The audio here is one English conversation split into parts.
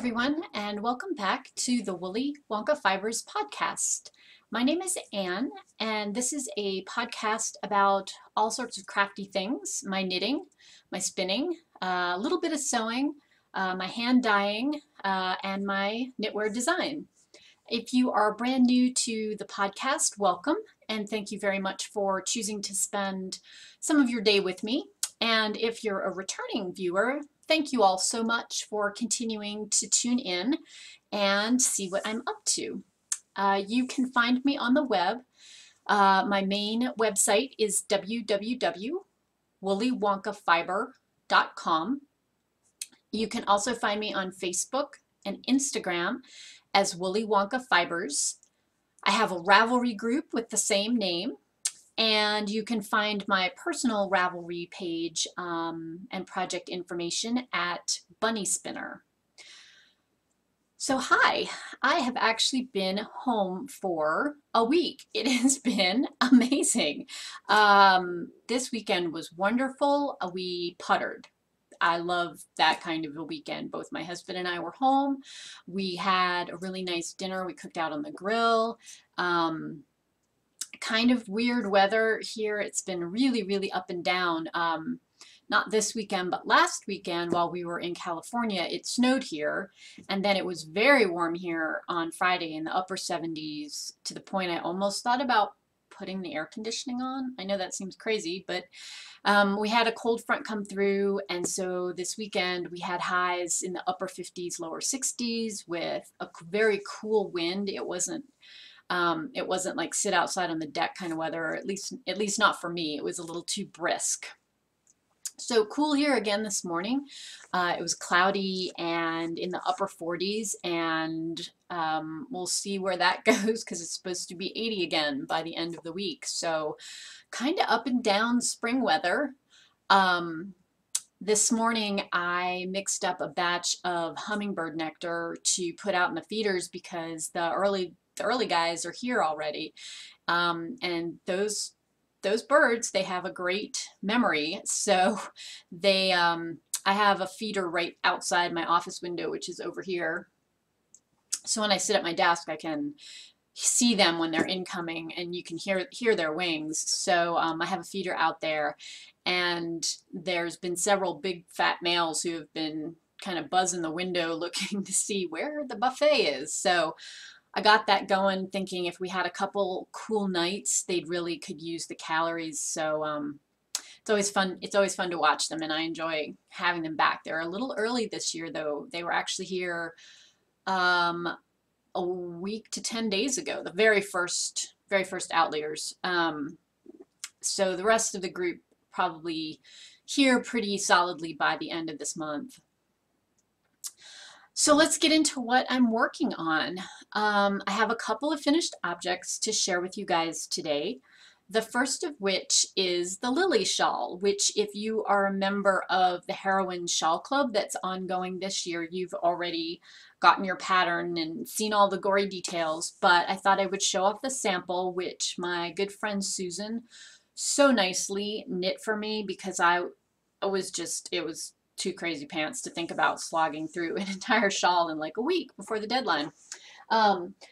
everyone, and welcome back to the Willy Wonka Fibers podcast. My name is Anne, and this is a podcast about all sorts of crafty things: my knitting, my spinning, a little bit of sewing, my hand dyeing, and my knitwear design. If you are brand new to the podcast, welcome, and thank you very much for choosing to spend some of your day with me. And if you're a returning viewer, thank you all so much for continuing to tune in and see what I'm up to. You can find me on the web. My main website is www.woolywonkafiber.com. You can also find me on Facebook and Instagram as Willy Wonka Fibers. I have a Ravelry group with the same name, and you can find my personal Ravelry page and project information at Bunny Spinner. So hi, I have actually been home for a week. It has been amazing. This weekend was wonderful. We puttered. I love that kind of a weekend. Both my husband and I were home. We had a really nice dinner. We cooked out on the grill. Kind of weird weather here. It's been really, really up and down. Not this weekend, but last weekend while we were in California, it snowed here. And then it was very warm here on Friday in the upper 70s to the point I almost thought about putting the air conditioning on. I know that seems crazy, but we had a cold front come through, and so this weekend we had highs in the upper 50s, lower 60s with a very cool wind. It wasn't like sit outside on the deck kind of weather, or at least not for me. It was a little too brisk. So cool here again this morning. It was cloudy and in the upper 40s, and we'll see where that goes because it's supposed to be 80 again by the end of the week. So kind of up and down spring weather. This morning I mixed up a batch of hummingbird nectar to put out in the feeders because the early guys are here already, and those birds, they have a great memory. So they I have a feeder right outside my office window, which is over here. So when I sit at my desk, I can see them when they're incoming, and you can hear their wings. So I have a feeder out there, and there's been several big fat males who have been kind of buzzing the window looking to see where the buffet is. So I got that going, thinking if we had a couple cool nights, they'd really could use the calories. So it's always fun. It's always fun to watch them, and I enjoy having them back. They're a little early this year, though. They were actually here a week to 10 days ago, the very first outliers. So the rest of the group probably here pretty solidly by the end of this month. So let's get into what I'm working on. I have a couple of finished objects to share with you guys today. The first of which is the Lily shawl, which if you are a member of the Heroine Shawl Club that's ongoing this year, you've already gotten your pattern and seen all the gory details, but I thought I would show off the sample, which my good friend Susan so nicely knit for me because it was too crazy pants to think about slogging through an entire shawl in like a week before the deadline.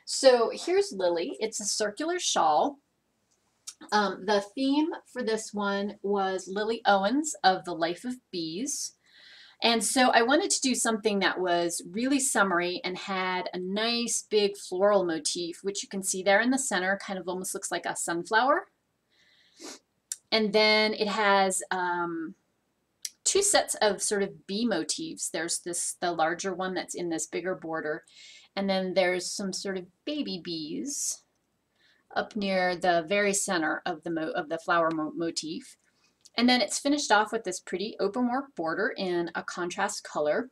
So here's Lily. It's a circular shawl. The theme for this one was Lily Owens of The Life of Bees. And so I wanted to do something that was really summery and had a nice big floral motif, which you can see there in the center, kind of almost looks like a sunflower. And then it has two sets of sort of bee motifs. There's the larger one that's in this bigger border, and then there's some sort of baby bees up near the very center of the flower motif. And then it's finished off with this pretty open work border in a contrast color.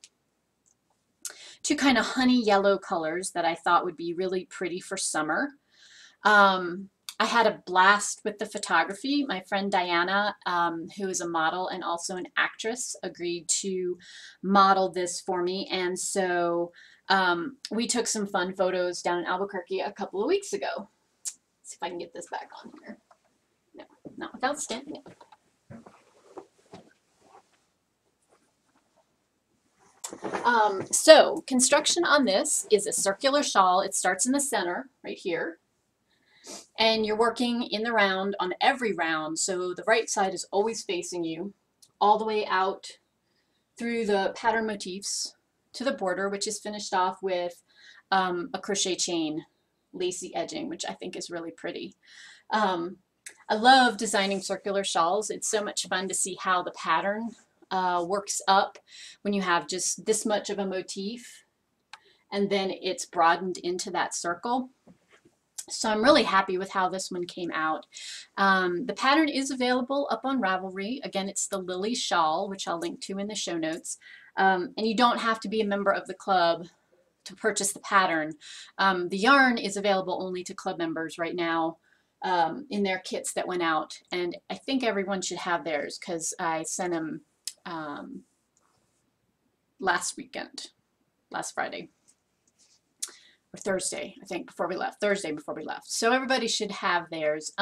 Two kind of honey yellow colors that I thought would be really pretty for summer. I had a blast with the photography. My friend Diana, who is a model and also an actress, agreed to model this for me. And so we took some fun photos down in Albuquerque a couple of weeks ago. Let's see if I can get this back on here. No, not without standing up. So construction on this is a circular shawl. It starts in the center right here, and you're working in the round on every round. So the right side is always facing you all the way out through the pattern motifs to the border, which is finished off with a crochet chain lacy edging, which I think is really pretty. I love designing circular shawls. It's so much fun to see how the pattern works up when you have just this much of a motif and then it's broadened into that circle. So I'm really happy with how this one came out. The pattern is available up on Ravelry. Again, it's the Lily Shawl, which I'll link to in the show notes. And you don't have to be a member of the club to purchase the pattern. The yarn is available only to club members right now in their kits that went out. And I think everyone should have theirs because I sent them last Friday. Or Thursday, I think, Thursday before we left. So everybody should have theirs.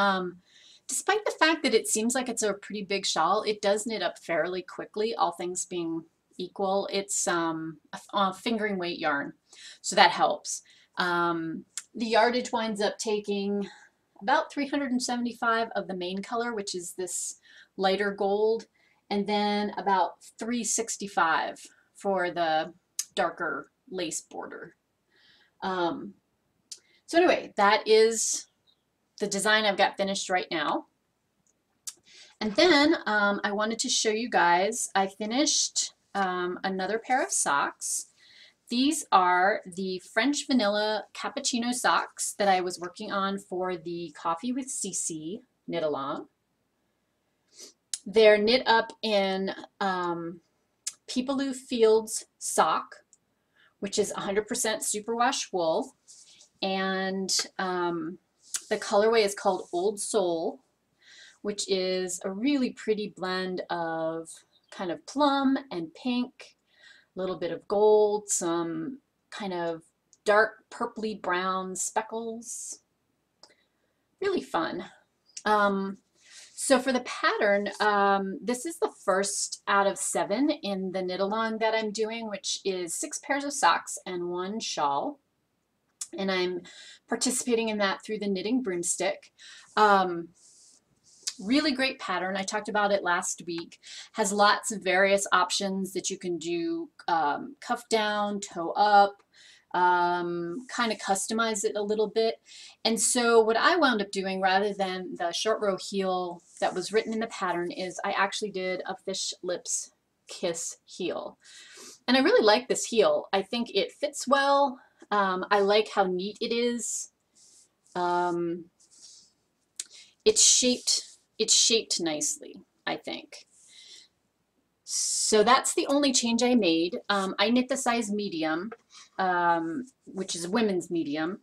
Despite the fact that it seems like it's a pretty big shawl, it does knit up fairly quickly, all things being equal. It's a fingering weight yarn, so that helps. The yardage winds up taking about 375 of the main color, which is this lighter gold, and then about 365 for the darker lace border. So anyway, that is the design I've got finished right now. And then I wanted to show you guys, I finished another pair of socks. These are the French Vanilla Cappuccino socks that I was working on for the Coffee with CC knit along. They're knit up in Peepaloo Fields sock, which is 100% superwash wool, and the colorway is called Old Soul, which is a really pretty blend of kind of plum and pink, a little bit of gold, some kind of dark purpley brown speckles. Really fun. So for the pattern, this is the first out of 7 in the knit along that I'm doing, which is 6 pairs of socks and 1 shawl. And I'm participating in that through the Knitting Broomstick. Really great pattern. I talked about it last week. Has lots of various options that you can do, cuff down, toe up, kind of customize it a little bit. And so what I wound up doing, rather than the short row heel that was written in the pattern, is I actually did a Fish Lips Kiss heel. And I really like this heel. I think it fits well. I like how neat it is. It's shaped nicely, I think. So that's the only change I made. I knit the size medium, which is a women's medium.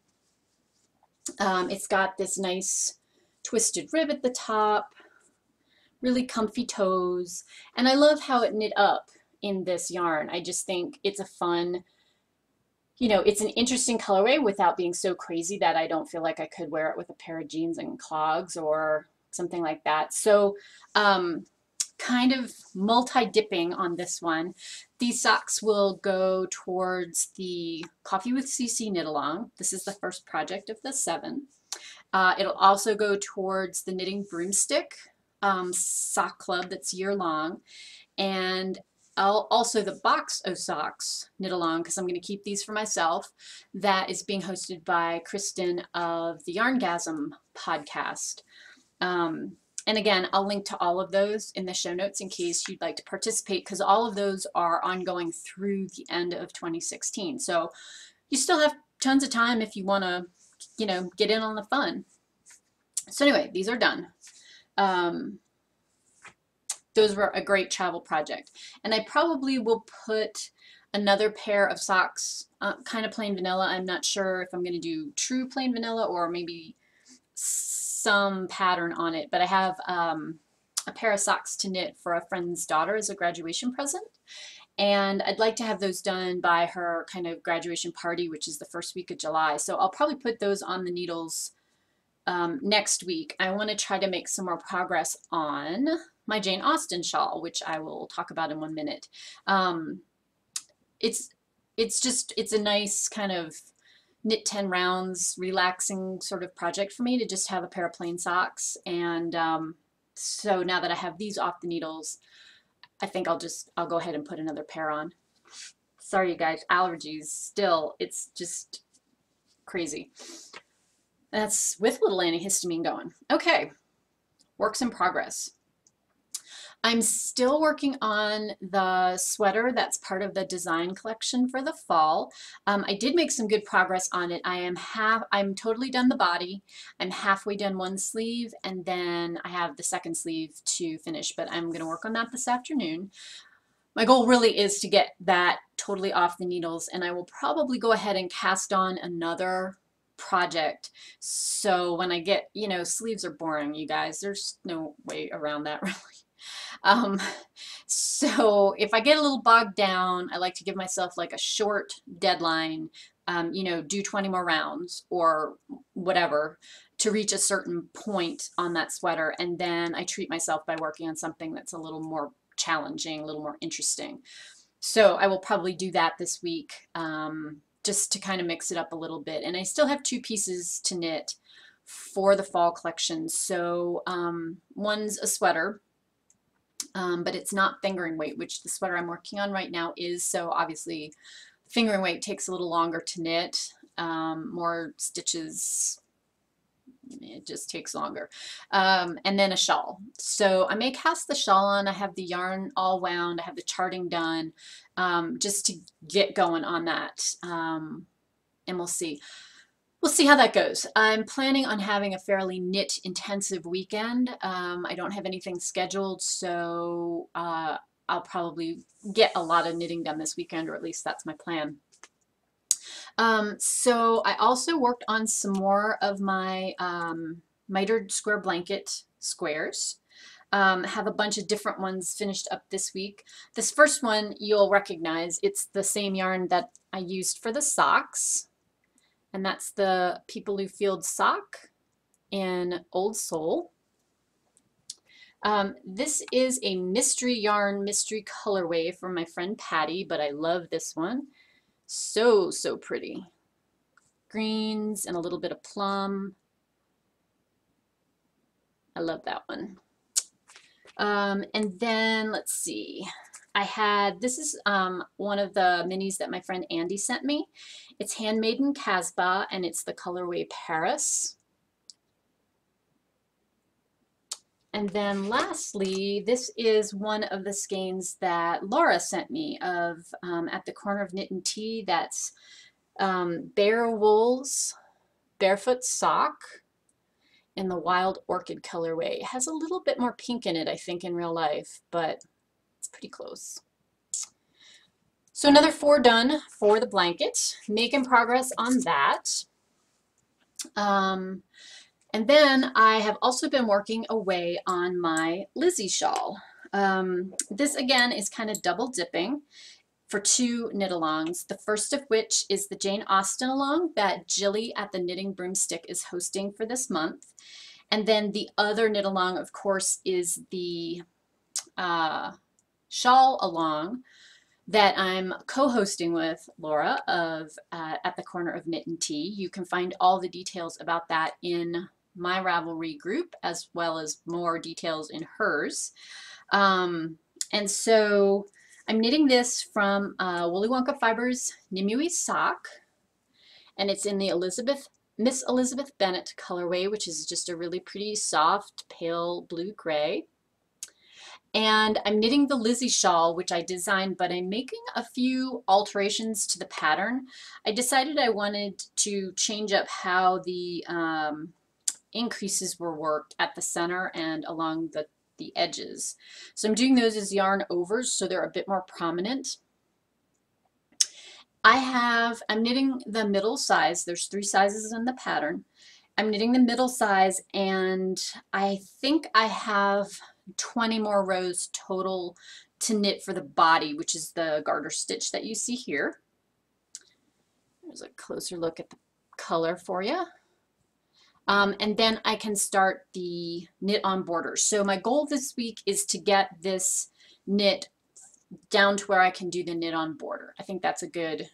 It's got this nice twisted rib at the top, really comfy toes, and I love how it knit up in this yarn. I just think it's a fun, you know, it's an interesting colorway without being so crazy that I don't feel like I could wear it with a pair of jeans and clogs or something like that. So kind of multi-dipping on this one. These socks will go towards the Coffee with CC knit along. This is the first project of the 7. It'll also go towards the Knitting Broomstick sock club that's year-long, and also the box of socks knit along, because I'm going to keep these for myself, that is being hosted by Kristen of the Yarngasm podcast. And again, I'll link to all of those in the show notes in case you'd like to participate, because all of those are ongoing through the end of 2016. So you still have tons of time if you want to, you know, get in on the fun. So anyway, these are done. Those were a great travel project. And I probably will put another pair of socks, kind of plain vanilla. I'm not sure if I'm going to do true plain vanilla or maybe some pattern on it, but I have a pair of socks to knit for a friend's daughter as a graduation present, and I'd like to have those done by her kind of graduation party, which is the first week of July. So I'll probably put those on the needles next week. I want to try to make some more progress on my Jane Austen shawl, which I will talk about in 1 minute. it's it's a nice kind of knit 10 rounds, relaxing sort of project for me to just have a pair of plain socks. And so now that I have these off the needles, I think I'll go ahead and put another pair on. Sorry, you guys, allergies still, it's just crazy. That's with little antihistamine going. Okay, works in progress. I'm still working on the sweater that's part of the design collection for the fall. I did make some good progress on it. I'm totally done the body. I'm halfway done one sleeve, and then I have the second sleeve to finish, but I'm going to work on that this afternoon. My goal really is to get that totally off the needles, and I will probably go ahead and cast on another project. So when I get, you know, sleeves are boring, you guys. There's no way around that really. Um, so if I get a little bogged down, I like to give myself like a short deadline, you know, do 20 more rounds or whatever to reach a certain point on that sweater. And then I treat myself by working on something that's a little more challenging, a little more interesting. So I will probably do that this week, just to kind of mix it up a little bit. And I still have 2 pieces to knit for the fall collection. So one's a sweater, but it's not fingering weight, which the sweater I'm working on right now is. So obviously fingering weight takes a little longer to knit, more stitches, it just takes longer. And then a shawl. So I may cast the shawl on. I have the yarn all wound. I have the charting done, just to get going on that. And we'll see. We'll see how that goes. I'm planning on having a fairly knit intensive weekend. I don't have anything scheduled, so I'll probably get a lot of knitting done this weekend, or at least that's my plan. So I also worked on some more of my mitered square blanket squares. Have a bunch of different ones finished up this week. This first one you'll recognize. It's the same yarn that I used for the socks, and that's the Peepaloo Field sock in Old Soul. This is a mystery yarn, mystery colorway from my friend Patty, but I love this one. So, so pretty. Greens and a little bit of plum. I love that one. And then let's see. This is one of the minis that my friend Andy sent me. It's handmade in Casbah, and it's the colorway Paris. And then lastly, this is one of the skeins that Laura sent me of at the corner of Knit and Tea. That's Bare Wool's Barefoot Sock in the Wild Orchid colorway. It has a little bit more pink in it, I think, in real life, but it's pretty close. So another 4 done for the blanket. Making progress on that. And then I have also been working away on my Lizzie shawl. This again is kind of double dipping for 2 knit alongs. The first of which is the Jane Austen along that Jilly at the Knitting Broomstick is hosting for this month. And then the other knit along, of course, is the shawl along that I'm co-hosting with Laura of at the corner of Knit and Tea. You can find all the details about that in my Ravelry group, as well as more details in hers. And so I'm knitting this from Woolly Wonka Fibers Nimue sock, and it's in the Miss Elizabeth Bennet colorway, which is just a really pretty soft pale blue gray. And I'm knitting the Lizzie shawl, which I designed, but I'm making a few alterations to the pattern. I decided I wanted to change up how the increases were worked at the center and along the edges. So I'm doing those as yarn overs, so they're a bit more prominent. I'm knitting the middle size. There's 3 sizes in the pattern. I'm knitting the middle size, and I think I have 20 more rows total to knit for the body, which is the garter stitch that you see here. There's a closer look at the color for you. And then I can start the knit on borders. So my goal this week is to get this knit down to where I can do the knit on border. I think that's a good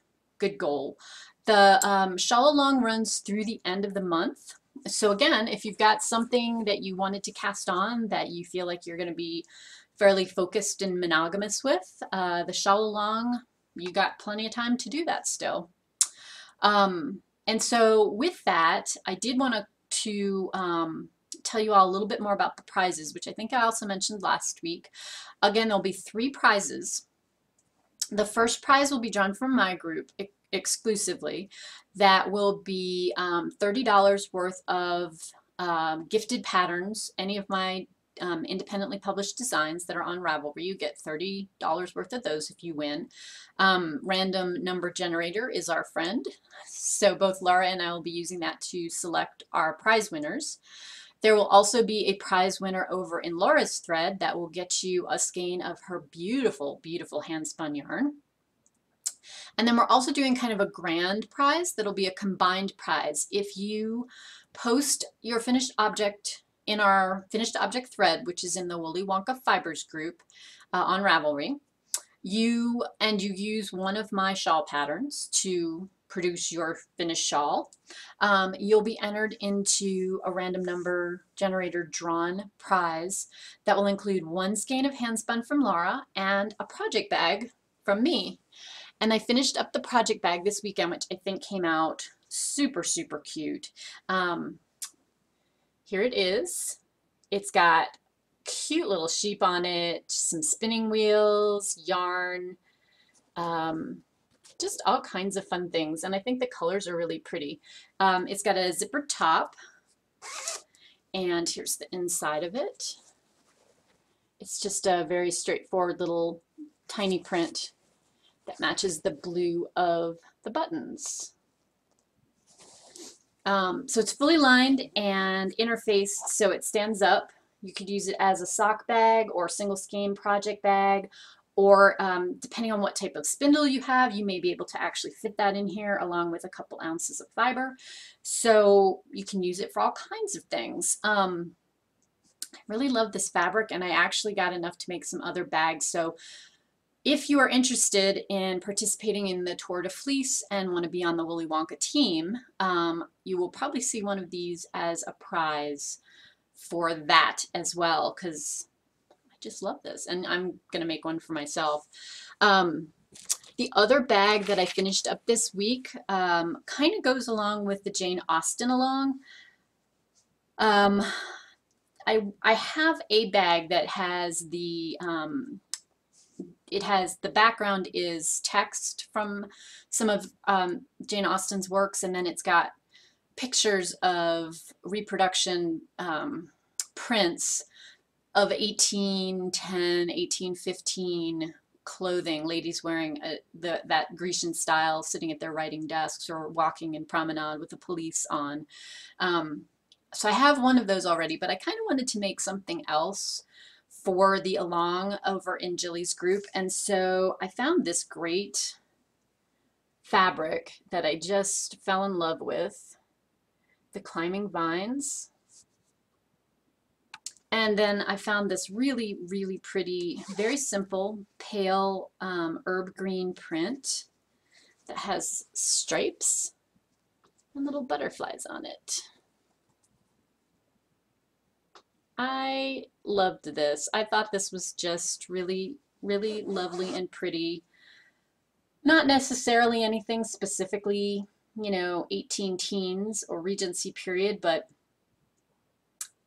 goal. The shawl along runs through the end of the month. So again, if you've got something that you wanted to cast on that you feel like you're going to be fairly focused and monogamous with, the shawl along, you got plenty of time to do that still. And so with that, I did want to tell you all a little bit more about the prizes, which I think I also mentioned last week. Again, there'll be 3 prizes. The first prize will be drawn from my group exclusively. That will be $30 worth of gifted patterns. Any of my independently published designs that are on Ravelry, you get $30 worth of those if you win. Random number generator is our friend. So both Laura and I will be using that to select our prize winners. There will also be a prize winner over in Laura's thread that will get you a skein of her beautiful, beautiful hand spun yarn. And then we're also doing kind of a grand prize that'll be a combined prize. If you post your finished object in our finished object thread, which is in the Woolly Wonka Fibers group on Ravelry, you use one of my shawl patterns to produce your finished shawl, you'll be entered into a random number generator drawn prize that will include 1 skein of handspun from Laura and a project bag from me. And I finished up the project bag this weekend, which I think came out super, super cute. Here it is. It's got cute little sheep on it, some spinning wheels, yarn, just all kinds of fun things. And I think the colors are really pretty. It's got a zippered top, and here's the inside of it. It's just a very straightforward little tiny print that matches the blue of the buttons. So it's fully lined and interfaced so it stands up. You could use it as a sock bag or single skein project bag, or depending on what type of spindle you have, you may be able to actually fit that in here along with a couple ounces of fiber. So you can use it for all kinds of things. I really love this fabric, and I actually got enough to make some other bags. So if you are interested in participating in the Tour de Fleece and want to be on the Woolly Wonka team, you will probably see one of these as a prize for that as well, because I just love this, and I'm going to make one for myself. The other bag that I finished up this week kind of goes along with the Jane Austen along. I have a bag that has the the background is text from some of Jane Austen's works, and then it's got pictures of reproduction prints of 1810, 1815 clothing, ladies wearing that Grecian style, sitting at their writing desks or walking in promenade with the police on. So I have one of those already, but I kind of wanted to make something else for the along over in Jilly's group, and so I found this great fabric that I just fell in love with, the Climbing Vines. And then I found this really, really pretty, very simple, pale herb green print that has stripes and little butterflies on it. I loved this. I thought this was just really, really lovely and pretty. Not necessarily anything specifically, you know, 18 teens or Regency period, but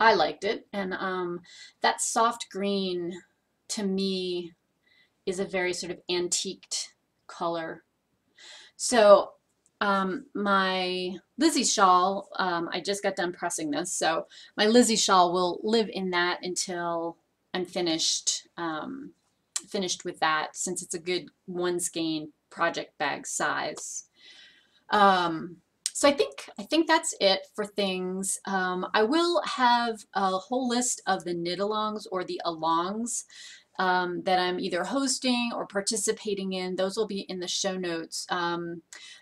I liked it. And that soft green to me is a very sort of antiqued color. So my Lizzie shawl, I just got done pressing this, so my Lizzie shawl will live in that until I'm finished with that, since it's a good 1 skein project bag size. So I think that's it for things. I will have a whole list of the knit alongs or the alongs that I'm either hosting or participating in. Those will be in the show notes.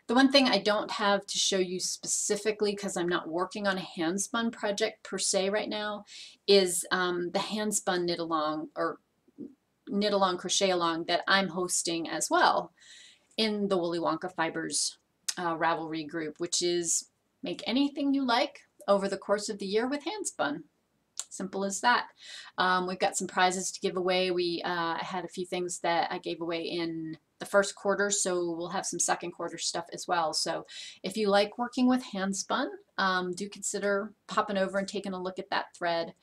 The one thing I don't have to show you specifically, because I'm not working on a handspun project per se right now, is the handspun knit along, or knit along, crochet along that I'm hosting as well in the Woolly Wonka Fibers Ravelry group, which is make anything you like over the course of the year with handspun. Simple as that. We've got some prizes to give away. We had a few things that I gave away in the first quarter, so we'll have some second quarter stuff as well. So if you like working with handspun, do consider popping over and taking a look at that thread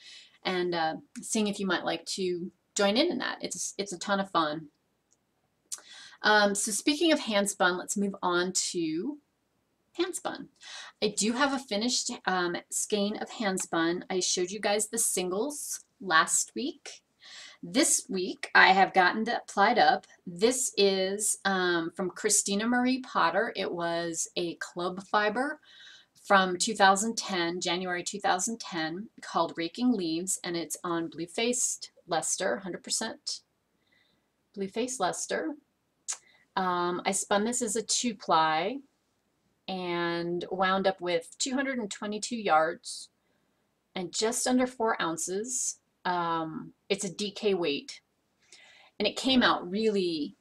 and seeing if you might like to join in that. It's a ton of fun. So speaking of handspun, let's move on to handspun. I do have a finished skein of handspun. I showed you guys the singles last week. This week I have gotten that applied up. This is from Christina Marie Potter. It was a club fiber from 2010, January 2010, called Raking Leaves, and it's on Blue Faced Leicester, 100% Blue Faced Leicester. I spun this as a 2-ply and wound up with 222 yards and just under 4 ounces. It's a DK weight, and it came out really,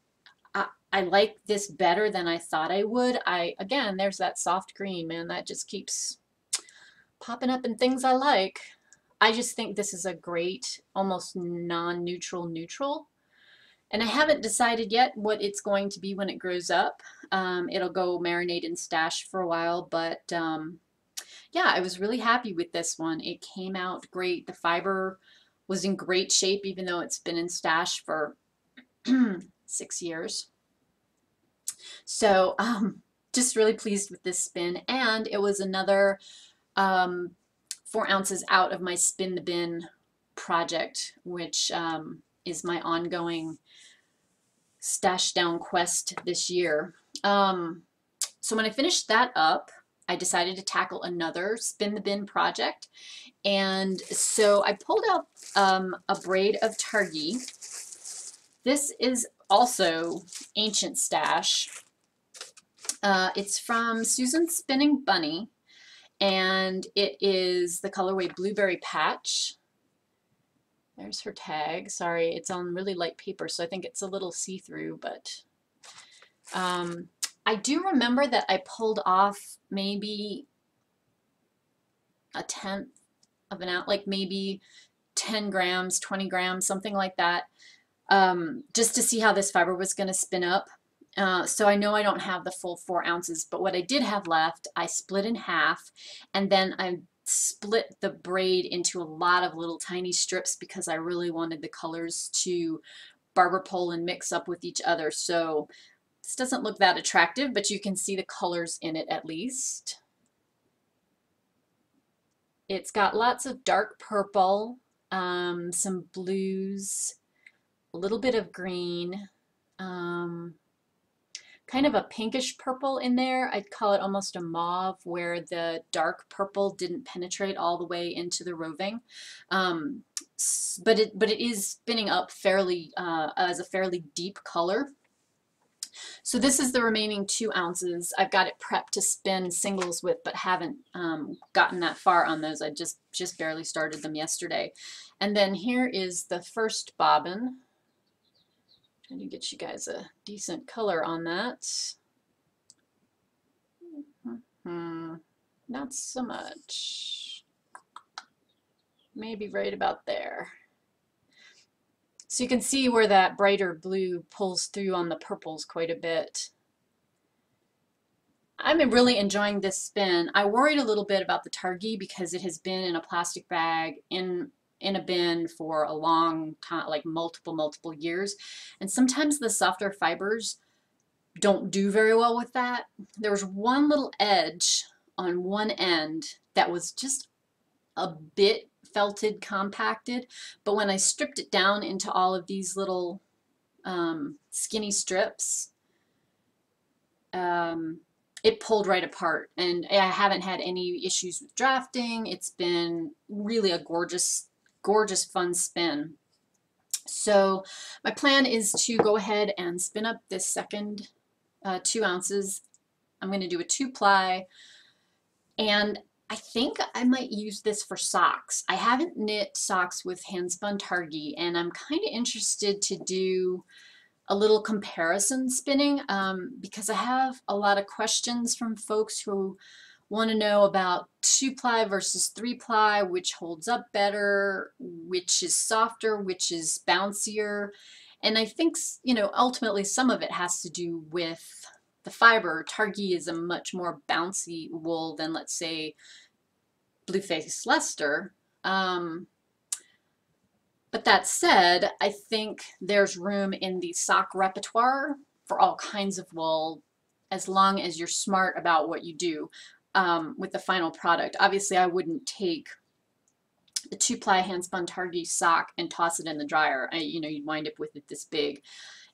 I like this better than I thought I would. Again, there's that soft green, man, that just keeps popping up in things I like. I just think this is a great, almost non-neutral neutral. And I haven't decided yet what it's going to be when it grows up. It'll go marinate and stash for a while, but yeah, I was really happy with this one. It came out great. The fiber was in great shape, even though it's been in stash for 6 years. So just really pleased with this spin. And it was another 4 ounces out of my Spin the Bin project, which is my ongoing stash down quest this year. So when I finished that up, I decided to tackle another Spin the Bin project. And so I pulled out a braid of Targhee. This is also Ancient Stash. It's from Susan Spinning Bunny, and it is the colorway Blueberry Patch. There's her tag. Sorry, it's on really light paper, so I think it's a little see-through, but I do remember that I pulled off maybe a 1/10 of an ounce, like maybe 10 grams, 20 grams, something like that, just to see how this fiber was going to spin up. So I know I don't have the full 4 ounces, but what I did have left, I split in half, and then I split the braid into a lot of little tiny strips because I really wanted the colors to barber pole and mix up with each other. So this doesn't look that attractive, but you can see the colors in it at least. It's got lots of dark purple, some blues, a little bit of green, kind of a pinkish purple in there. I'd call it almost a mauve, where the dark purple didn't penetrate all the way into the roving. But it is spinning up fairly as a fairly deep color. So this is the remaining 2 ounces. I've got it prepped to spin singles with, but haven't gotten that far on those. I just barely started them yesterday. And then here is the first bobbin. Trying to get you guys a decent color on that. Not so much. Maybe right about there. So you can see where that brighter blue pulls through on the purples quite a bit. I'm really enjoying this spin. I worried a little bit about the Targhee because it has been in a plastic bag in a bin for a long time, like multiple years. And sometimes the softer fibers don't do very well with that. There was one little edge on one end that was just a bit felted, compacted, but when I stripped it down into all of these little skinny strips, it pulled right apart, and I haven't had any issues with drafting. It's been really a gorgeous fun spin. So my plan is to go ahead and spin up this second 2 ounces. I'm going to do a 2-ply, and I think I might use this for socks. I haven't knit socks with hand-spun Targhee, and I'm kind of interested to do a little comparison spinning because I have a lot of questions from folks who want to know about 2-ply versus 3-ply, which holds up better, which is softer, which is bouncier. And I think, you know, ultimately some of it has to do with the fiber. Targhee is a much more bouncy wool than, let's say, Blueface Leicester. But that said, I think there's room in the sock repertoire for all kinds of wool as long as you're smart about what you do with the final product. Obviously, I wouldn't take the 2-ply hand-spun Targhee sock and toss it in the dryer. You know, you'd wind up with it this big.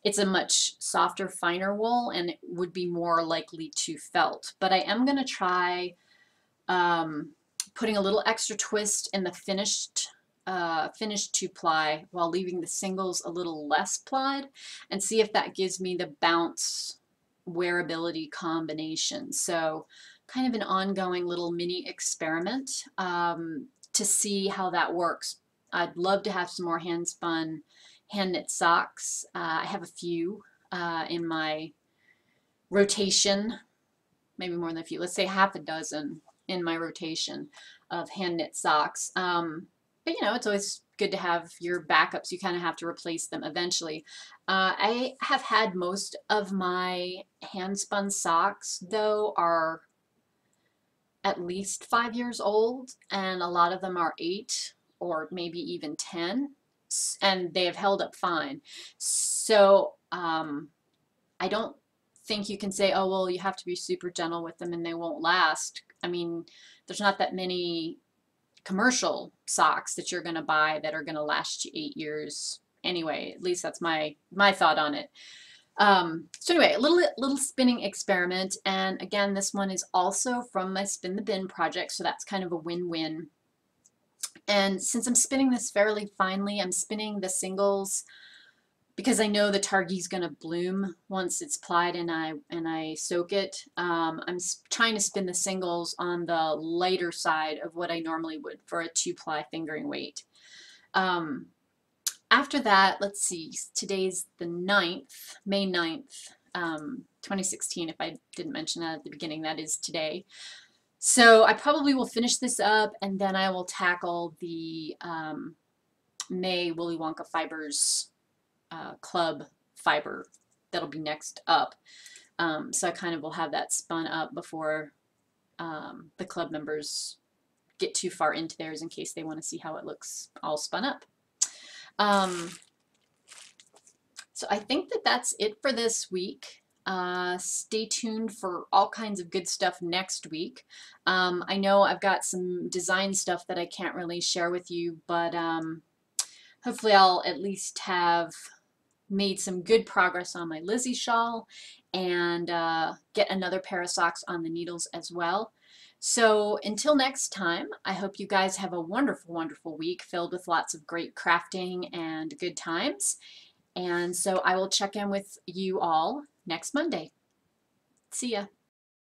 It's a much softer, finer wool, and it would be more likely to felt. But I am going to try putting a little extra twist in the finished 2-ply while leaving the singles a little less plied, and see if that gives me the bounce wearability combination. So kind of an ongoing little mini experiment to see how that works. I'd love to have some more hand spun, hand knit socks. I have a few in my rotation, maybe more than a few, let's say half a dozen in my rotation of hand knit socks. But you know, it's always good to have your backups. You kind of have to replace them eventually. I have had most of my hand spun socks, though, are at least 5 years old, and a lot of them are 8 or maybe even 10, and they have held up fine. So I don't think you can say, oh, well, you have to be super gentle with them and they won't last. I mean, there's not that many commercial socks that you're going to buy that are going to last you 8 years anyway. At least that's my thought on it. So anyway, a little spinning experiment, and again, this one is also from my Spin the Bin project, so that's kind of a win-win. And since I'm spinning this fairly finely, I'm spinning the singles because I know the Targhee's going to bloom once it's plied and I soak it. I'm trying to spin the singles on the lighter side of what I normally would for a 2-ply fingering weight. After that, let's see, today's the 9th, May 9th, 2016, if I didn't mention that at the beginning, that is today. So I probably will finish this up, and then I will tackle the May Willy Wonka Fibers club fiber. That'll be next up. So I kind of will have that spun up before the club members get too far into theirs in case they want to see how it looks all spun up. So I think that that's it for this week. Stay tuned for all kinds of good stuff next week. I know I've got some design stuff that I can't really share with you, but hopefully I'll at least have made some good progress on my Lizzie shawl and get another pair of socks on the needles as well. So until next time, I hope you guys have a wonderful, wonderful week filled with lots of great crafting and good times. And so I will check in with you all next Monday. See ya.